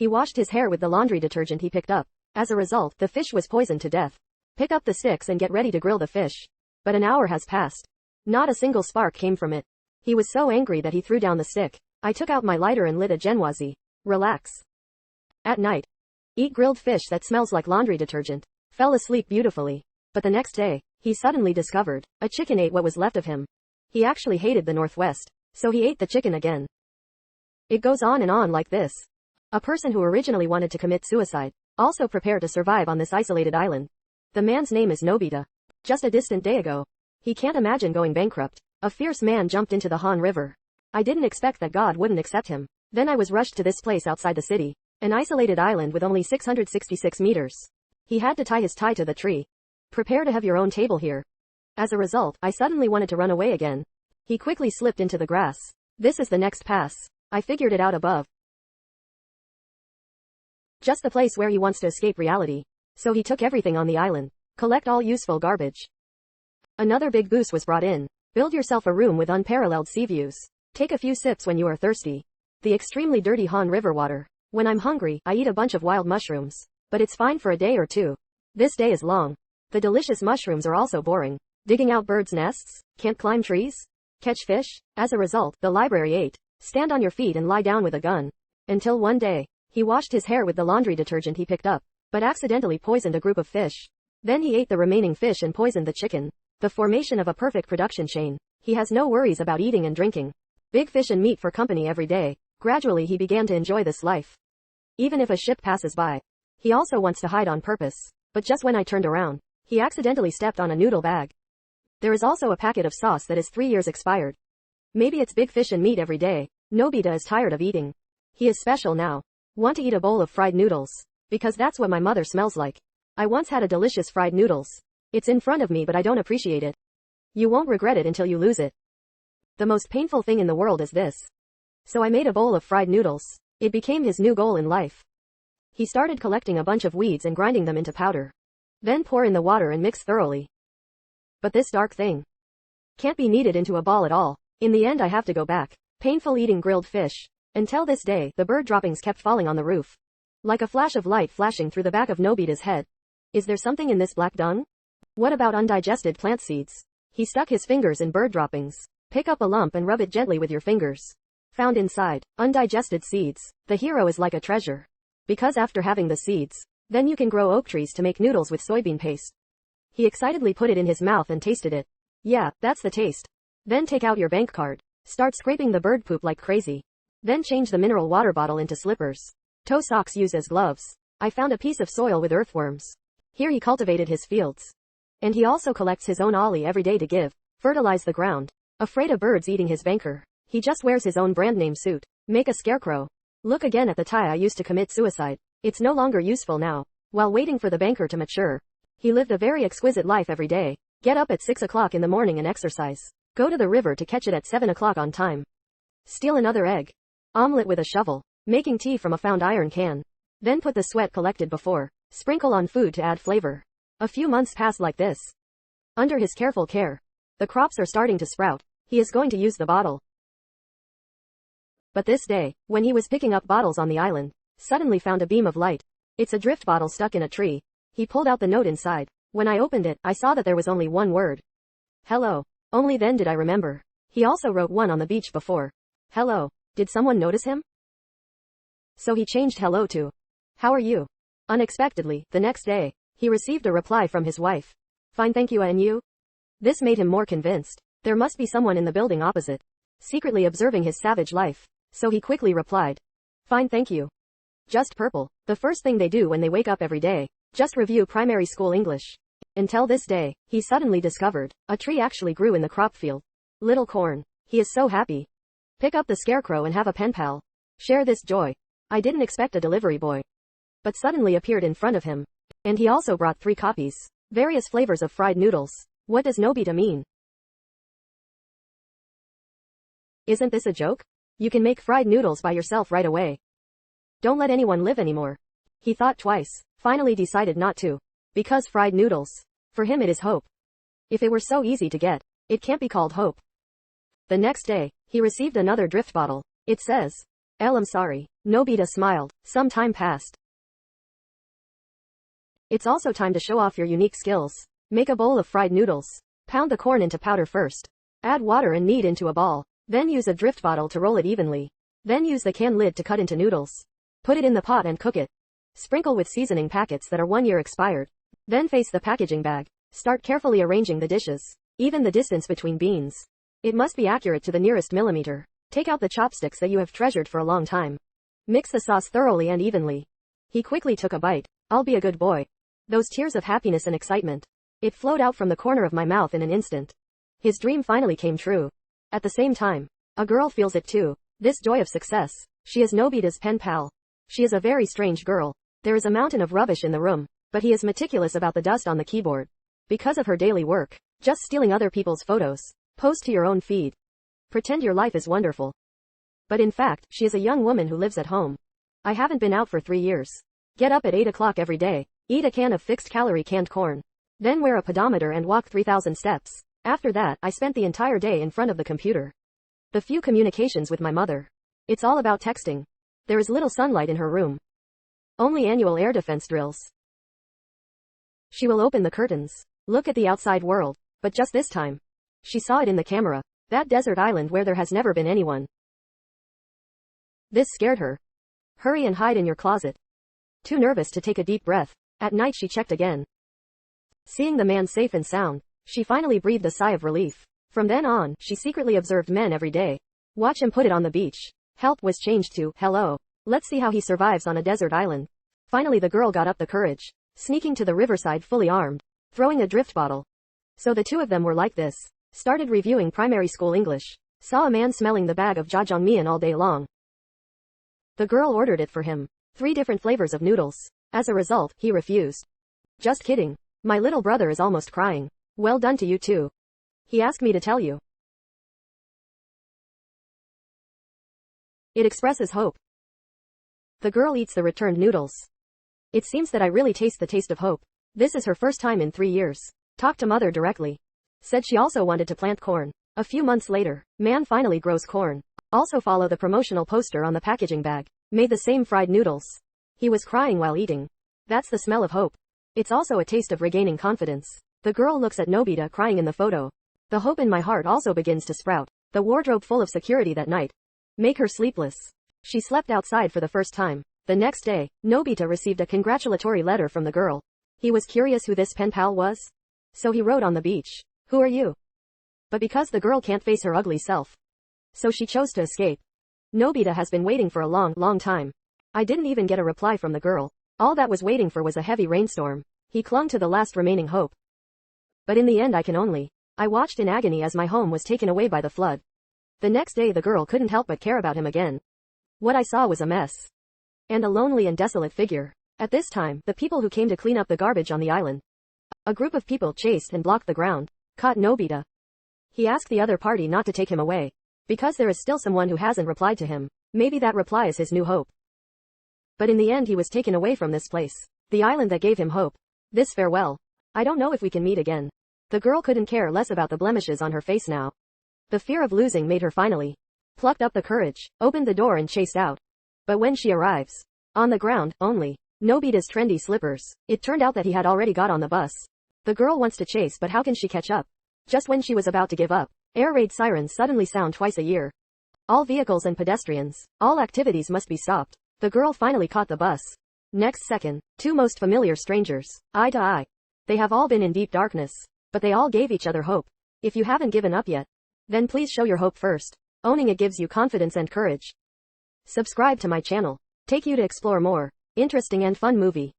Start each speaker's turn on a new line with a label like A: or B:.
A: He washed his hair with the laundry detergent he picked up. As a result, the fish was poisoned to death. Pick up the sticks and get ready to grill the fish. But an hour has passed. Not a single spark came from it. He was so angry that he threw down the stick. I took out my lighter and lit a genwazi. Relax. At night. Eat grilled fish that smells like laundry detergent. Fell asleep beautifully. But the next day, he suddenly discovered a chicken ate what was left of him. He actually hated the Northwest, so he ate the chicken again. It goes on and on like this. A person who originally wanted to commit suicide also prepared to survive on this isolated island. The man's name is Nobita. Just a distant day ago. He can't imagine going bankrupt. A fierce man jumped into the Han River. I didn't expect that God wouldn't accept him. Then I was rushed to this place outside the city. An isolated island with only 666 meters. He had to tie his tie to the tree. Prepare to have your own table here. As a result, I suddenly wanted to run away again. He quickly slipped into the grass. This is the next pass. I figured it out above. Just the place where he wants to escape reality. So he took everything on the island. Collect all useful garbage. Another big goose was brought in. Build yourself a room with unparalleled sea views. Take a few sips when you are thirsty. The extremely dirty Han River water. When I'm hungry, I eat a bunch of wild mushrooms. But it's fine for a day or two. This day is long. The delicious mushrooms are also boring. Digging out birds' nests? Can't climb trees? Catch fish? As a result, the library ate. Stand on your feet and lie down with a gun. Until one day, he washed his hair with the laundry detergent he picked up, but accidentally poisoned a group of fish. Then he ate the remaining fish and poisoned the chicken. The formation of a perfect production chain. He has no worries about eating and drinking. Big fish and meat for company every day. Gradually he began to enjoy this life. Even if a ship passes by. He also wants to hide on purpose. But just when I turned around, he accidentally stepped on a noodle bag. There is also a packet of sauce that is 3 years expired. Maybe it's big fish and meat every day. Nobita is tired of eating. He is special now. Want to eat a bowl of fried noodles. Because that's what my mother smells like. I once had a delicious fried noodles. It's in front of me but I don't appreciate it. You won't regret it until you lose it. The most painful thing in the world is this. So I made a bowl of fried noodles. It became his new goal in life. He started collecting a bunch of weeds and grinding them into powder. Then pour in the water and mix thoroughly. But this dark thing can't be kneaded into a ball at all. In the end I have to go back. Painful eating grilled fish. Until this day, the bird droppings kept falling on the roof. Like a flash of light flashing through the back of Nobita's head. Is there something in this black dung? What about undigested plant seeds? He stuck his fingers in bird droppings. Pick up a lump and rub it gently with your fingers. Found inside, undigested seeds. The hero is like a treasure. Because after having the seeds, then you can grow oak trees to make noodles with soybean paste. He excitedly put it in his mouth and tasted it. Yeah, that's the taste. Then take out your bank card. Start scraping the bird poop like crazy. Then change the mineral water bottle into slippers. Toe socks use as gloves. I found a piece of soil with earthworms. Here he cultivated his fields. And he also collects his own ollie every day to give. Fertilize the ground. Afraid of birds eating his banker. He just wears his own brand name suit. Make a scarecrow. Look again at the tie I used to commit suicide. It's no longer useful now. While waiting for the banker to mature, he lived a very exquisite life every day. Get up at 6 o'clock in the morning and exercise. Go to the river to catch it at 7 o'clock on time. Steal another egg. Omelette with a shovel. Making tea from a found iron can. Then put the sweat collected before. Sprinkle on food to add flavor. A few months passed like this. Under his careful care, the crops are starting to sprout. He is going to use the bottle. But this day, when he was picking up bottles on the island, suddenly found a beam of light. It's a drift bottle stuck in a tree. He pulled out the note inside. When I opened it, I saw that there was only one word. Hello. Only then did I remember. He also wrote one on the beach before. Hello. Did someone notice him? So he changed hello to, how are you? Unexpectedly, the next day, he received a reply from his wife. Fine, thank you, and you? This made him more convinced. There must be someone in the building opposite, secretly observing his savage life. So he quickly replied. Fine, thank you. Just purple. The first thing they do when they wake up every day. Just review primary school English. Until this day, he suddenly discovered, a tree actually grew in the crop field. Little corn. He is so happy. Pick up the scarecrow and have a pen pal. Share this joy. I didn't expect a delivery boy. But suddenly appeared in front of him. And he also brought 3 copies. Various flavors of fried noodles. What does Nobita mean? Isn't this a joke? You can make fried noodles by yourself right away. Don't let anyone live anymore. He thought twice, finally decided not to. Because fried noodles. For him it is hope. If it were so easy to get, it can't be called hope. The next day, he received another drift bottle. It says, I'm sorry. Nobita smiled. Some time passed. It's also time to show off your unique skills. Make a bowl of fried noodles. Pound the corn into powder first. Add water and knead into a ball. Then use a drift bottle to roll it evenly. Then use the can lid to cut into noodles. Put it in the pot and cook it. Sprinkle with seasoning packets that are 1 year expired. Then face the packaging bag. Start carefully arranging the dishes. Even the distance between beans. It must be accurate to the nearest millimeter. Take out the chopsticks that you have treasured for a long time. Mix the sauce thoroughly and evenly. He quickly took a bite. I'll be a good boy. Those tears of happiness and excitement. It flowed out from the corner of my mouth in an instant. His dream finally came true. At the same time, a girl feels it too. This joy of success. She is Nobita's pen pal. She is a very strange girl. There is a mountain of rubbish in the room, but he is meticulous about the dust on the keyboard. Because of her daily work, just stealing other people's photos. Post to your own feed. Pretend your life is wonderful. But in fact, she is a young woman who lives at home. I haven't been out for 3 years. Get up at 8 o'clock every day. Eat a can of fixed-calorie canned corn. Then wear a pedometer and walk 3,000 steps. After that, I spent the entire day in front of the computer. The few communications with my mother. It's all about texting. There is little sunlight in her room. Only annual air defense drills. She will open the curtains. Look at the outside world. But just this time, she saw it in the camera. That desert island where there has never been anyone. This scared her. Hurry and hide in your closet. Too nervous to take a deep breath. At night she checked again. Seeing the man safe and sound, she finally breathed a sigh of relief. From then on, she secretly observed men every day. Watch him put it on the beach. Help was changed to, hello. Let's see how he survives on a desert island. Finally the girl got up the courage. Sneaking to the riverside fully armed. Throwing a drift bottle. So the two of them were like this. Started reviewing primary school English. Saw a man smelling the bag of jjajangmyeon all day long. The girl ordered it for him. 3 different flavors of noodles. As a result, he refused. Just kidding. My little brother is almost crying. Well done to you too. He asked me to tell you. It expresses hope. The girl eats the returned noodles. It seems that I really taste the taste of hope. This is her first time in 3 years. Talk to mother directly. Said she also wanted to plant corn. A few months later, man finally grows corn. Also follow the promotional poster on the packaging bag. Made the same fried noodles. He was crying while eating. That's the smell of hope. It's also a taste of regaining confidence. The girl looks at Nobita crying in the photo. The hope in my heart also begins to sprout. The wardrobe full of security that night. Make her sleepless. She slept outside for the first time. The next day, Nobita received a congratulatory letter from the girl. He was curious who this pen pal was. So he wrote on the beach. Who are you? But because the girl can't face her ugly self. So she chose to escape. Nobita has been waiting for a long time. I didn't even get a reply from the girl. All that was waiting for was a heavy rainstorm. He clung to the last remaining hope. But in the end I watched in agony as my home was taken away by the flood. The next day the girl couldn't help but care about him again. What I saw was a mess. And a lonely and desolate figure. At this time, the people who came to clean up the garbage on the island. A group of people chased and blocked the ground. Caught Nobita. He asked the other party not to take him away. Because there is still someone who hasn't replied to him. Maybe that reply is his new hope. But in the end he was taken away from this place. The island that gave him hope. This farewell. I don't know if we can meet again. The girl couldn't care less about the blemishes on her face now. The fear of losing made her finally. Plucked up the courage, opened the door and chased out. But when she arrives. On the ground, only. Nobita's trendy slippers. It turned out that he had already got on the bus. The girl wants to chase but how can she catch up? Just when she was about to give up. Air raid sirens suddenly sound twice a year. All vehicles and pedestrians. All activities must be stopped. The girl finally caught the bus. Next second, 2 most familiar strangers. Eye to eye. They have all been in deep darkness. But they all gave each other hope. If you haven't given up yet, then please show your hope first. Owning it gives you confidence and courage. Subscribe to my channel. Take you to explore more interesting and fun movie.